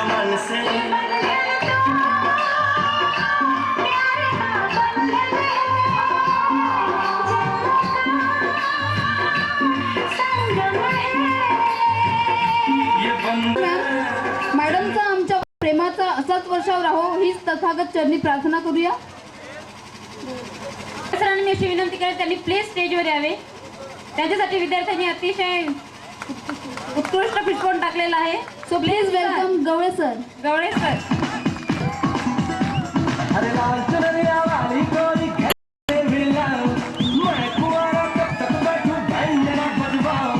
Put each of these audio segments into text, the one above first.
चमन से मॅडमचा आमच्या प्रेमाचा असाच वर्षाव राहो हीच तथागत चरणी प्रार्थना करूया. सरांनी मी अशी विनंती करेन त्यांनी प्लीज स्टेजवर यावे. त्यांच्यासाठी विद्यार्थ्यांनी अतिशय उत्कृष्ट पिटवून टाकलेला आहे. So please welcome Gawale sir. Gawale sir. अरे लाल चुनरिया वाली कोई घर मिला मैं कुआरा कब तक बैठूं भंजरा बजवाऊं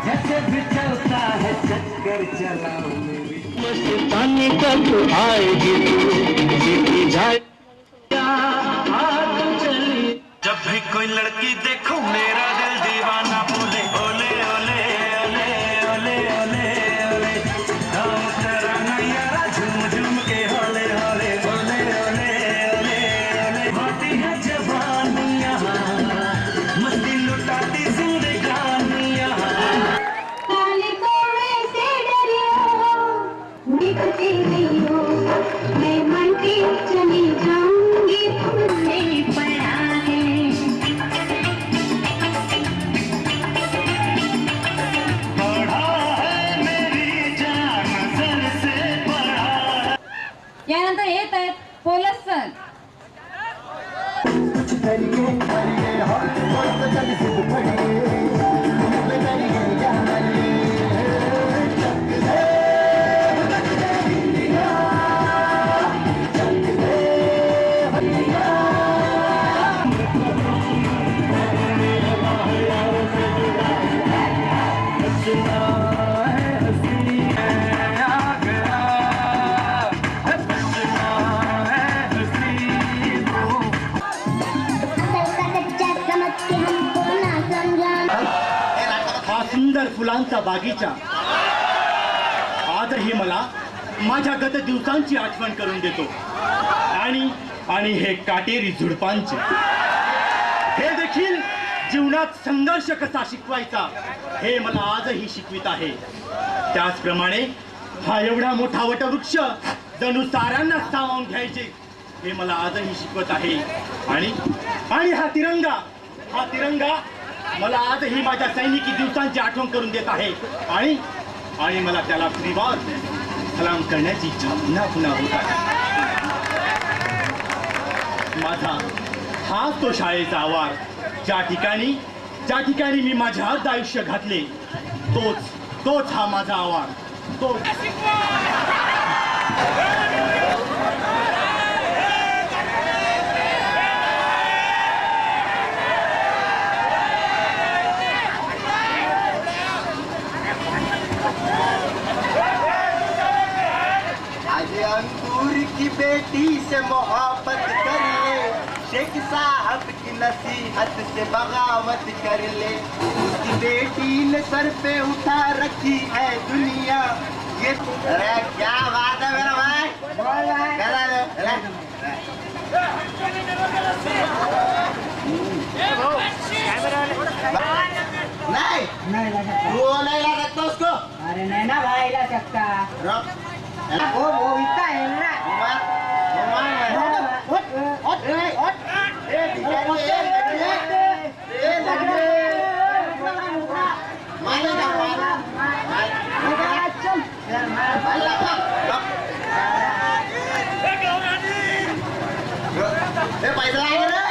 जैसे भी चलता है चक्कर चलाऊं मेरी मस्तानी कब आएगी तू जीती जाए जब भी कोई लड़की देखो मेरा दिल दीवाना बोले ओले ओले ओले ओले ओले ओले हम कराना यारा झूम झूम के होले होले ओले ओले ओले ओले होती है जवानियाँ मस्ती लुटाती जिंदगानियाँ काली कोड़े से डरी हो दिखती नहीं हो मैं मन की चली जाऊंगी तुमने पड़ा है यानंतर येत आहेत पोलस सर. सुंदर फुलांचा बागीचा आजही मला माझ्या गत दिवसांची आठवण करून देतो आणि हे काटेरी झुडपांचे हे देखील जीवनात संघर्ष कसा शिकवायचा हे मला आजही शिकवित आहे. त्याचप्रमाणे हा एवढा मोठा वटवृक्ष जणू साऱ्यांना सामावून घ्यायचे हे मला आजही शिकवत आहे. आणि हा तिरंगा मला आजही माझ्या सैनिकी दिवसांची आठवण करून देत आहे आणि मला त्याला त्रिवार सलाम करण्याची इच्छा पुन्हा पुन्हा होत आहे. माझा हाच तो शाळेचा आवार ज्या ठिकाणी मी माझे अर्ध आयुष्य घातले तोच हा माझा आवार. अंगूर की बेटी से मोहब्बत कर ले शेख साहब की नसीहत से बगावत कर ले उसकी बेटी ने सर पे उठा रखी है दुनिया ये. अरे क्या बात है मेरा भाई नहीं वो नहीं ला सकता उसको. अरे नहीं ना भाई ला सकता. वो इतना है ना. पैसा आहे रे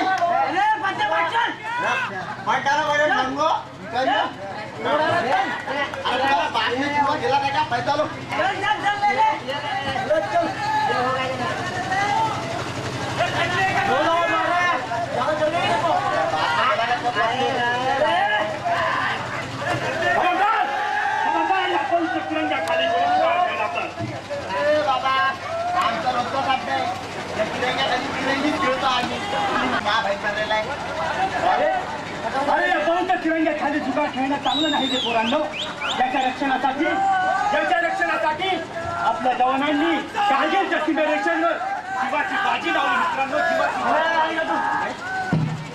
गेला काय का पैसा लो बाबा आमचा रोजचा साथ नाही तिरंगी खेळतो आम्ही मा भाई चाललेला आहे. अरे कोणत्या तिरंग्या खाली जुगार खेळणं चांगलं नाही ते पोरांनो. याच्या रक्षणासाठी आपल्या जवानांनी कारगिलच्या सीमेरेषेवर जीवाची बाजी लावली मित्रांनो.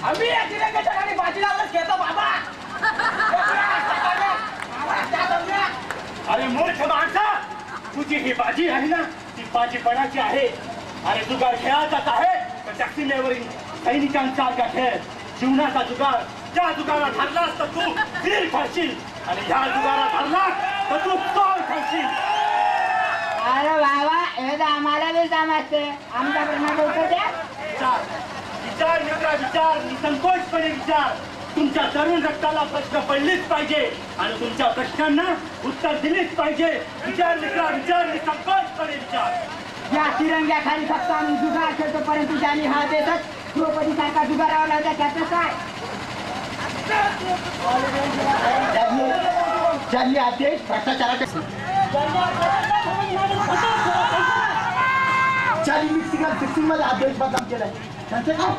आम्ही या तिरंग्याच्या खाली बाजी लावूनच घेतो बाबा. अरे मूर्ख माणसा तुझी ही बाजी आहे ना, ती बाजीपणाची आहे. अरे जुगार खेळाचाच आहे तर त्या सीमेवरील सैनिकांसारखा खेळ, जीवनाचा जुगार. त्या जुगारात हरलास तर तू वीर ठरशील आणि ह्या जुगारात हरलास तर तू चोर ठरशील. अरे बाबा हे तर आम्हाला बी समजते, आमच्या प्रश्नाचं उत्तर द्या. विचार विचार मित्रा, विचार, निसंकोचपणे विचार. तुमच्या तरुण रक्ताला प्रश्न पडलेच पाहिजे आणि तुमच्या प्रश्नांना उत्तर दिलेच पाहिजे. विचार मित्रा, विचार, निसंकोचपणे विचार. या तिरंग्याखाली फक्त आम्ही जुगार खेळतो, परंतु त्यांनी हा देतच द्रौपदीसारखा जुगारावर लावता त्याचं काय? ज्यांनी आदेश भ्रष्टाचाराचे ज्यांनी मिक्सिंग मध्ये आदेश बदनाम केलाय त्यांचं काय?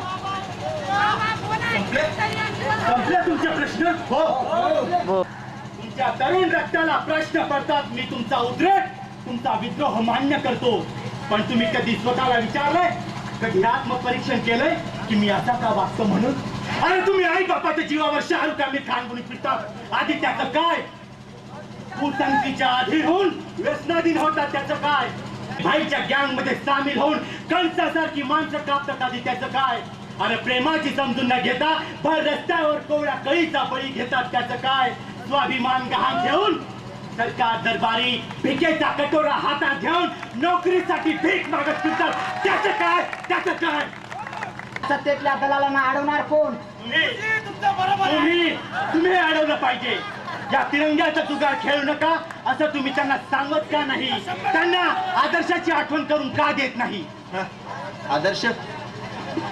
संपले तुमचे प्रश्न? हो. तुमच्या तरुण रक्ताला प्रश्न पडतात. मी तुमचा उद्रेक, तुमचा विद्रोह मान्य करतो. पण तुम्ही कधी स्वतःला विचारलंय, कधी आत्मपरीक्षण केलंय की मी असा का वागतो म्हणून? अरे तुम्ही आई बापाच्या जीवावर शाहरुख आमिर खान गुणी फिरतात. आधी त्याचं काय? भूतंकीच्या आधी होऊन व्यसनाधीन होतात त्याचं काय? भाईच्या गँग मध्ये सामील होऊन कंसासारखी माणसं कापतात आधी त्याचं काय? अरे प्रेमाची समजून न घेता भर रस्त्यावर कोवळ्या कळीचा बळी घेतात त्याचं काय? स्वाभिमान गहाण ठेवून सरकार दरबारी भिकेचा कटोरा हातात घेऊन नोकरीसाठी भीक मागत फिरतात त्याचं काय? त्याचं काय? सत्तेतल्या दलालांना अडवणार कोण? तुम्ही अडवलं पाहिजे. या तिरंग्याचा जुगार खेळू नका असं तुम्ही त्यांना सांगत का नाही? त्यांना आदर्शाची आठवण करून का देत नाही? आदर्श,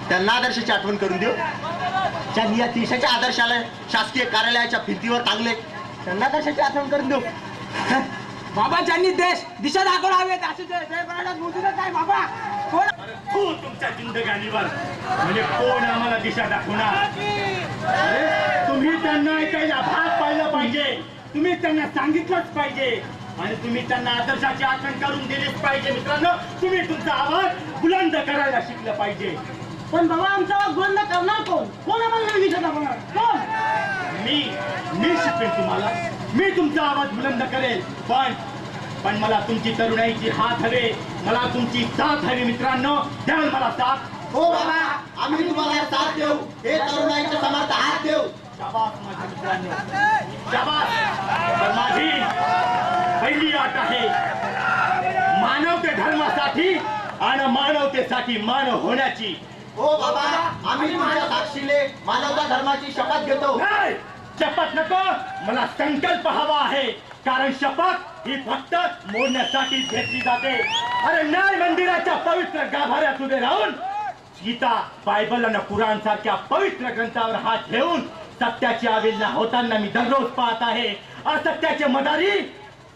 त्यांना आदर्शाची आठवण करून देऊ. ज्यांनी या देशाच्या आदर्शाला शासकीय कार्यालयाच्या भिंतीवर टांगले त्यांना आदर्शाची आठवण करून देऊ. बाबा ज्यांनी देश दिशा दाखवला काय बाबा? कोण? तू तुमच्या जिंदगानीवर म्हणजे कोण आम्हाला दिशा दाखवणार? अरे, तुम्ही त्यांना ऐकायला भाग पाडलं पाहिजे. तुम्ही त्यांना सांगितलंच पाहिजे आणि तुम्ही त्यांना आदर्शाची आठवण करून दिलीच पाहिजे. मित्रांनो, तुम्ही तुमचा आवाज बुलंद करायला शिकलं पाहिजे. पण बाबा आमचा आवाज बुलंद करणार कोण? कोण आम्हाला दिशा दाखवणार? कोण? मी शिकवेन तुम्हाला. मी तुमचा आवाज बुलंद करेल. पण मला तुमची तरुणाईची हात हवे, मला तुमची साथ हवी. मित्रांनो, द्याल मला साथ? हो बाबा, आम्ही तुम्हाला साथ देऊ. हे तरुणाईच्या समर्थ हात देऊ. शाबास माझ्या मित्रांनो, शाबास. तर माझी पहिली अट आहे मानवते धर्मासाठी आणि मानवतेसाठी मानव होण्याची. हो बाबा, आम्ही तुमच्या साक्षीने मानवता धर्माची शपथ घेतो. नाही, शपथ नको, मला संकल्प हवा आहे. कारण शपथ ही फक्त मोडण्यासाठी घेतली जाते. अरे न्याय मंदिराच्या पवित्र गाभाऱ्यात उभे राहून गीता, बायबल आणि कुराण सारख्या पवित्र ग्रंथावर हात ठेवून सत्याची अवहेलना होताना मी दररोज पाहत आहे. असत्याचे मदारी,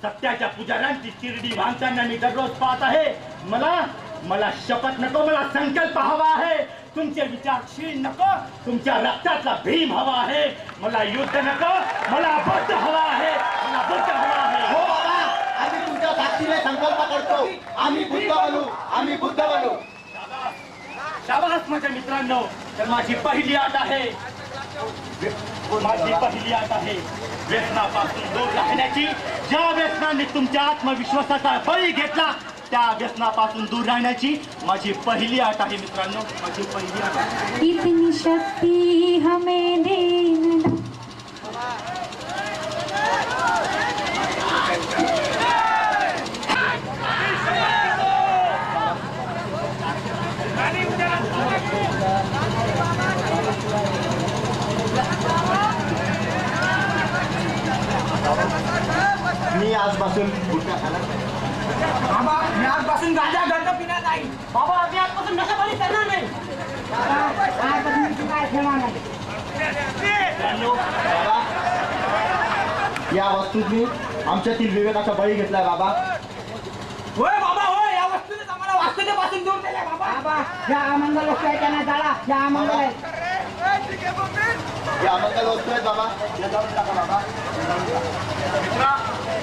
सत्याच्या पुजाऱ्यांची शिर्डी बांधताना मी दररोज पाहत आहे. मला शपथ नको, मला संकल्प हवा आहे. तुमचे विचारशील नको, तुमच्या रक्तातला भीम हवा आहे. मला युद्ध नको, मला बुद्ध हवा आहे. मला बुद्ध हवा आहे. हो बाबा, आम्ही तुमच्या साक्षीने संकल्प करतो. आम्ही बुद्ध बनू, आम्ही बुद्ध बनू. शाबास माझ्या मित्रांनो. तर माझी पहिली अट आहे, व्यसनापासून दूर राहण्याची. ज्या व्यसनाने तुमच्या आत्मविश्वासाचा बळी घेतला त्या व्यसनापासून दूर राहण्याची माझी पहिली अट आहे. मित्रांनो, माझी पहिली अट आहे. इतनी शक्ति हमें देना. मी आजपासून गुटखा खाणार नाही. बाबा मी आजपासून गांजा गंध पिणार नाही. बाबा मी आजपासून नशाबंदी करणार नाही. आजपासून मी काय खेळणार नाही. बाबा, या वस्तूंनी आमच्यातील विवेकाचा बळी घेतलाय बाबा. होय बाबा होय, या वस्तूने आम्हाला वास्तवतेपासून दूर केले. बाबा या अमंगल वस्तू आहे त्यांना जाळा. या अमंगल आहे. या अमंगल वस्तू आहेत बाबा, या जाळून टाका बाबा. मित्रा,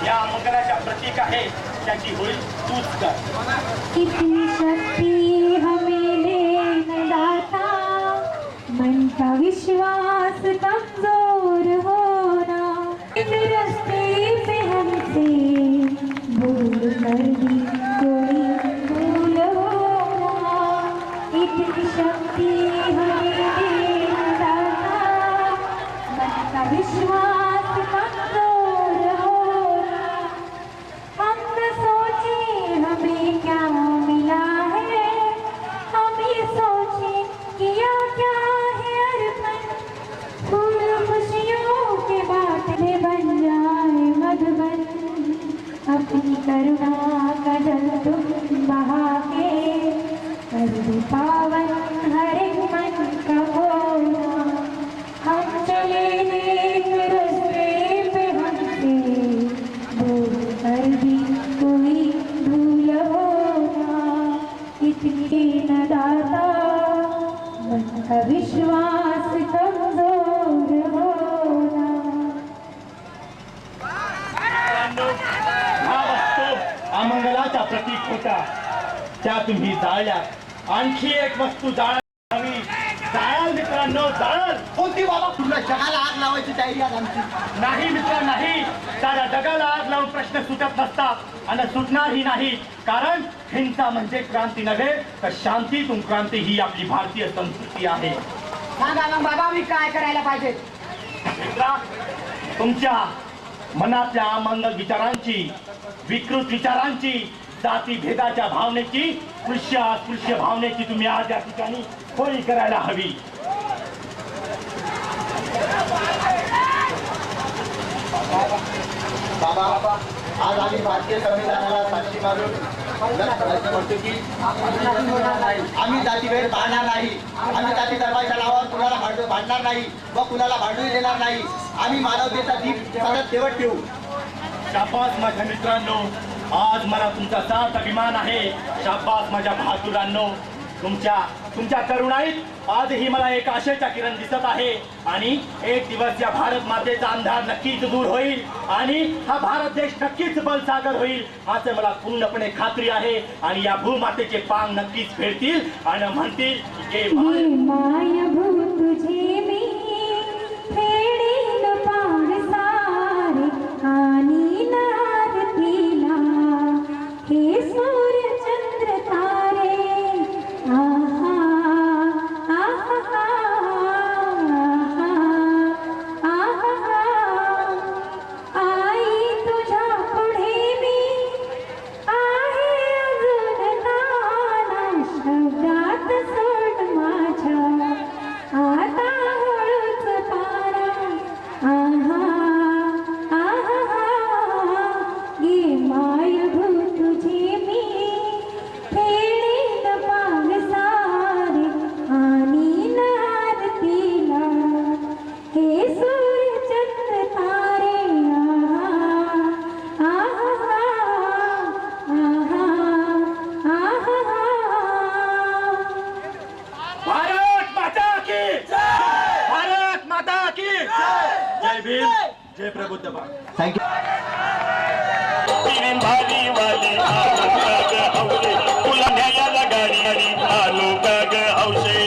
या मंगलाच्या प्रतीक आहे, त्याची होईल तूच कर. इतनी शक्ति हमें देना दाता. मन का विश्वास कमजोर होना. इन रास्ते पे हमसे भूल कर प्रेमाचा प्रतीक होता त्या तुम्ही जाळल्या. आणखी एक वस्तू जाळायला हवी. जाळाल मित्रांनो, जाळाल. कोणती बाबा? तुला जगाला आग लावायची तयारी आहे आमची. नाही मित्र नाही. साऱ्या जगाला आग लावून प्रश्न सुटत नसतात आणि सुटणारही नाही. कारण हिंसा म्हणजे क्रांती नव्हे तर शांतीतून क्रांती ही आपली भारतीय संस्कृती आहे. सांगा मग बाबा मी काय करायला पाहिजे? मित्रा, तुमच्या मनातल्या अमंगल विचारांची, विकृत विचारांची, जाती भेदाच्या भावनेची, स्पृश्य भावनेची तुम्ही आज या ठिकाणी होळी करायला हवी. बाबा आज आम्ही भारतीय संविधानाला साक्षी मारून म्हणतो की आम्ही जातीभेद पाळणार नाही. आम्ही जाती धर्माच्या नावावर कुणाला भांडणार नाही व कुणाला भांडूही देणार नाही. आम्ही मानवतेचा दीप सतत तेवत ठेवू. शाबास माझ्या मित्रांनो, आज मला तुमचा साथ अभिमान आहे. शाबास माझ्या बहादुरांनो, तुमच्या तरुणाईत आजही मला एक आशेचा किरण दिसत आहे. आणि एक दिवस या भारत मातेचा अंधार नक्कीच दूर होईल आणि हा भारत देश नक्कीच बलसागर होईल असं मला पूर्णपणे खात्री आहे. आणि या भूमातेचे पांग नक्कीच फेडतील आणि म्हणतील की मायभू तुझे मी फेडीन पांग सारे आणि नारतीला हे सूर्य चंद्र तारे. आहा आहा आहा आई तुझ्या पुढे मी आहे अजून नाना. शब्दात सोड माझ्या आता हळूच पारा. आहा आहा गे मायभू तुझे मी फेडीन पांग सारे आणि नारतीला हे सूर्य चंद्र तारे. आहा आहा आहा भारत माता की जय! भारत माता की जय! जय भीम, जय प्रबुद्ध भारत. थँक्यू. भारी वाली तुला न्यायाला गाडी आलो गाग हौसे.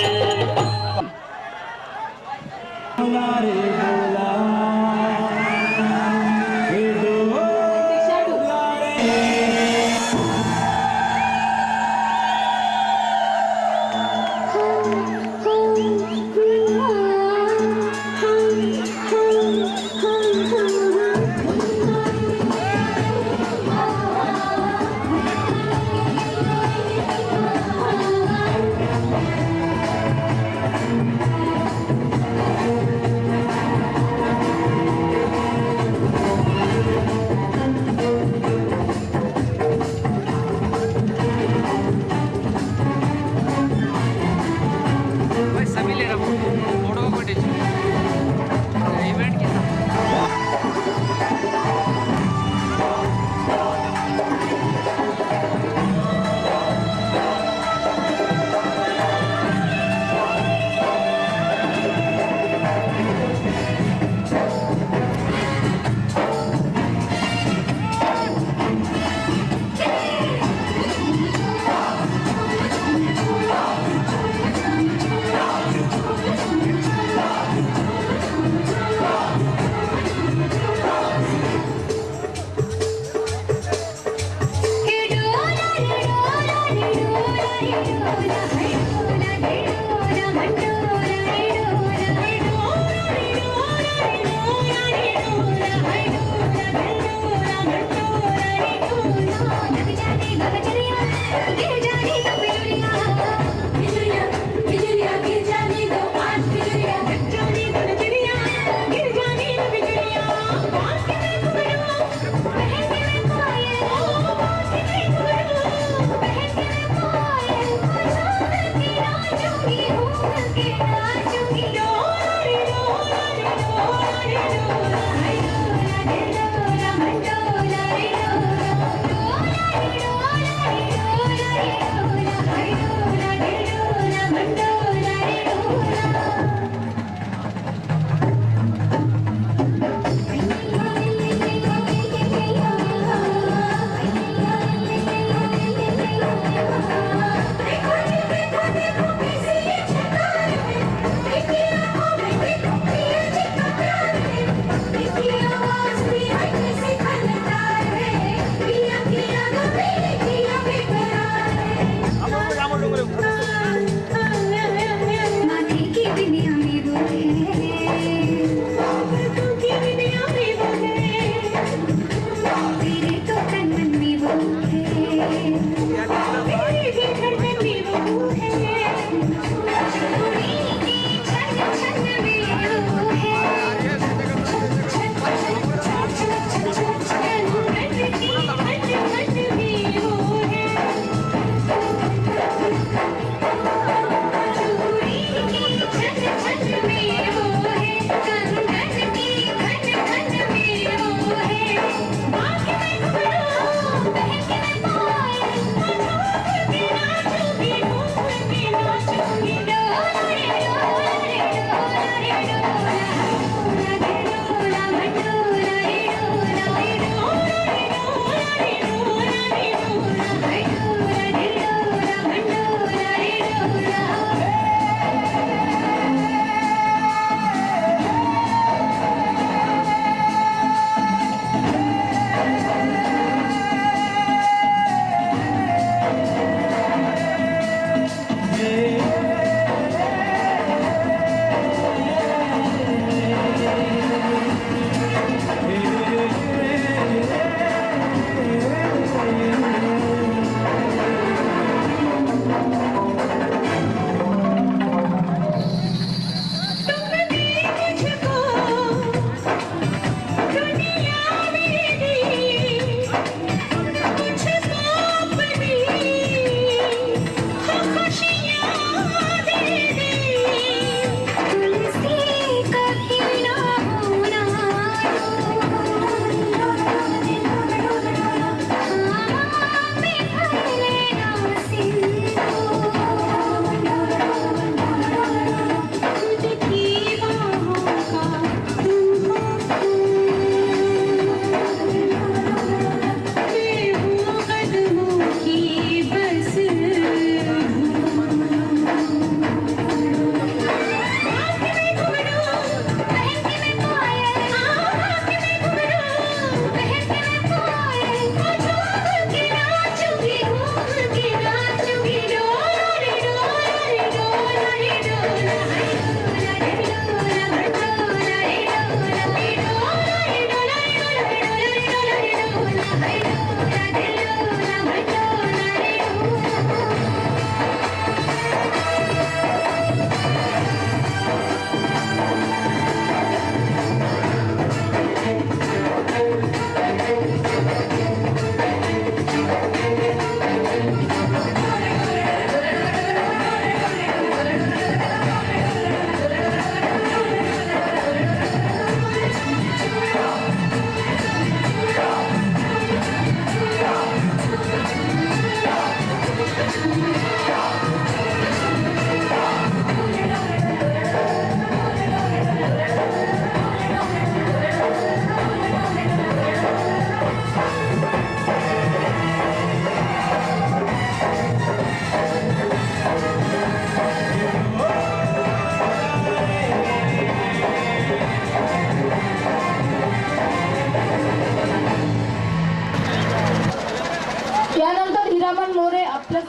हनुमान मोरे आपल्या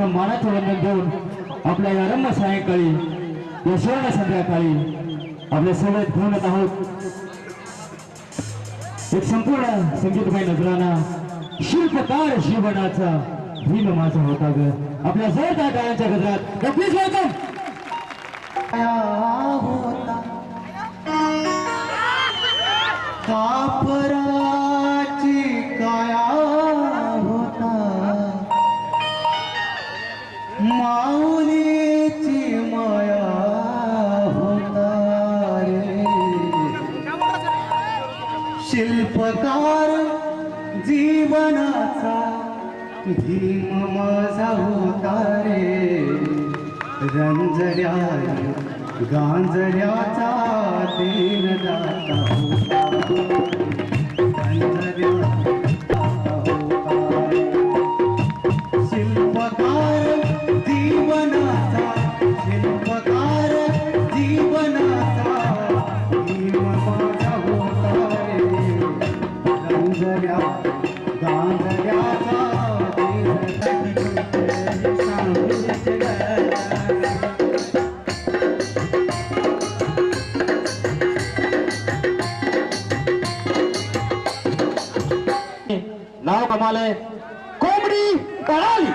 मानाचं वंदन देऊन आपल्या या रम्य सायंकाळी या सुवर्ण संध्याकाळी आपल्या सोबत घेऊनच आहोत एक संपूर्ण संगीतमय नजराना शिल्पकार जीवनाचा भीम माझा होता ग आपल्या जोरदार टाळ्यांच्या गजरात प्लीज वेलकम होता कापराची काया होता माऊलीची माया होता रे शिल्पकार जीवनाचा भीम माझा होता रे रंजऱ्या गांजऱ्याचा दिन दाता होता रंजऱ्याचा होता शिल्पकार जीवनाचा शिल्पकार जीवनाचा भीम माझा होता रे रंजऱ्या गांजऱ्याचा दिन नाव कमालय कोंबडी कळाली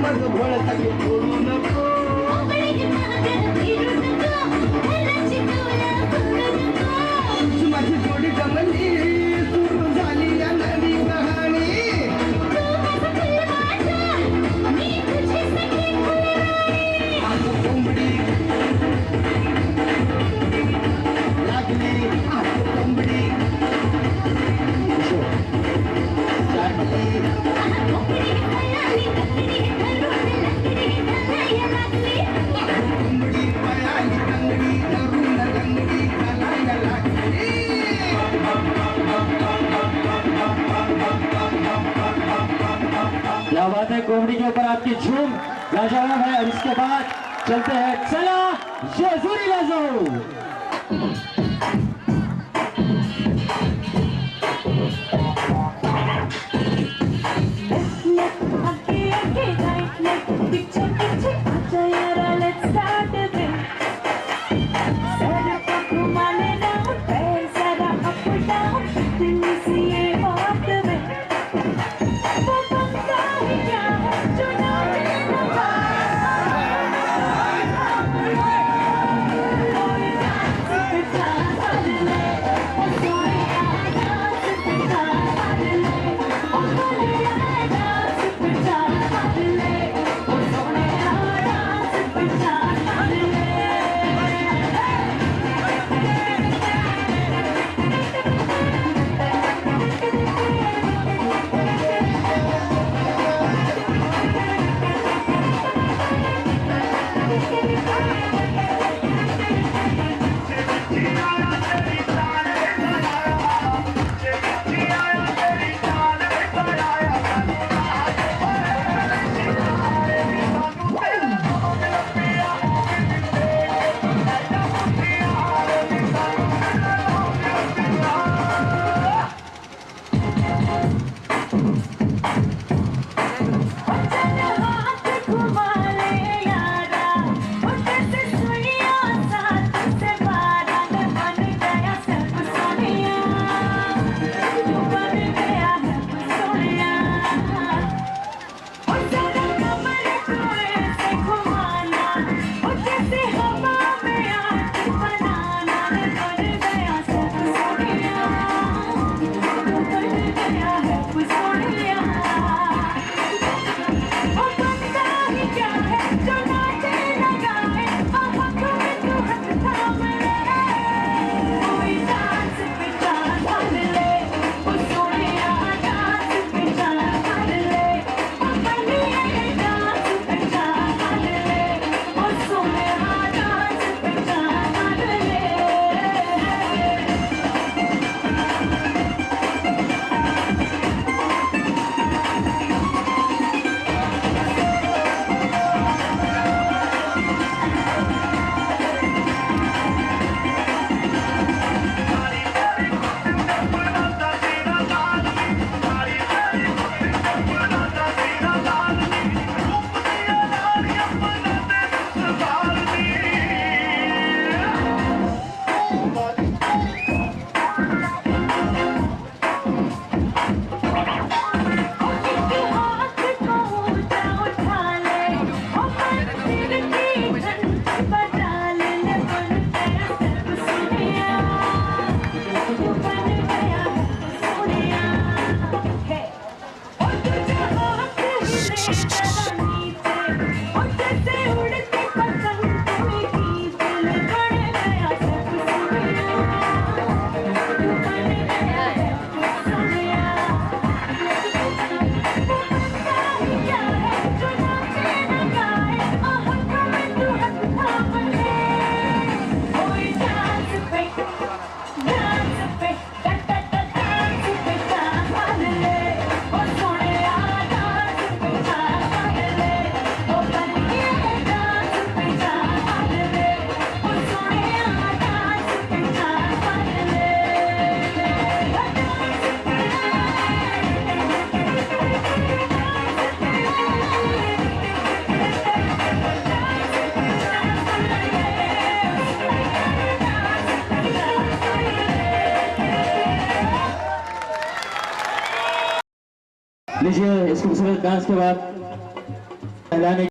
भगभळ सगळे फोडू नको माझी जोडी जमली सुरू झाली या नवी कहाणी आगो कोंबडी लागली आगो कोंबडी कोंबडी पळाली लंगडी धरून लंगडी घालायला लागली क्या बात है, कोमड़ी के ऊपर आपकी झूम लाजवाब है। और इसके बाद चलते हैं, चला जजूरी लाजो। लीजिए इस खूबसूरत डांस के बाद झाल्याने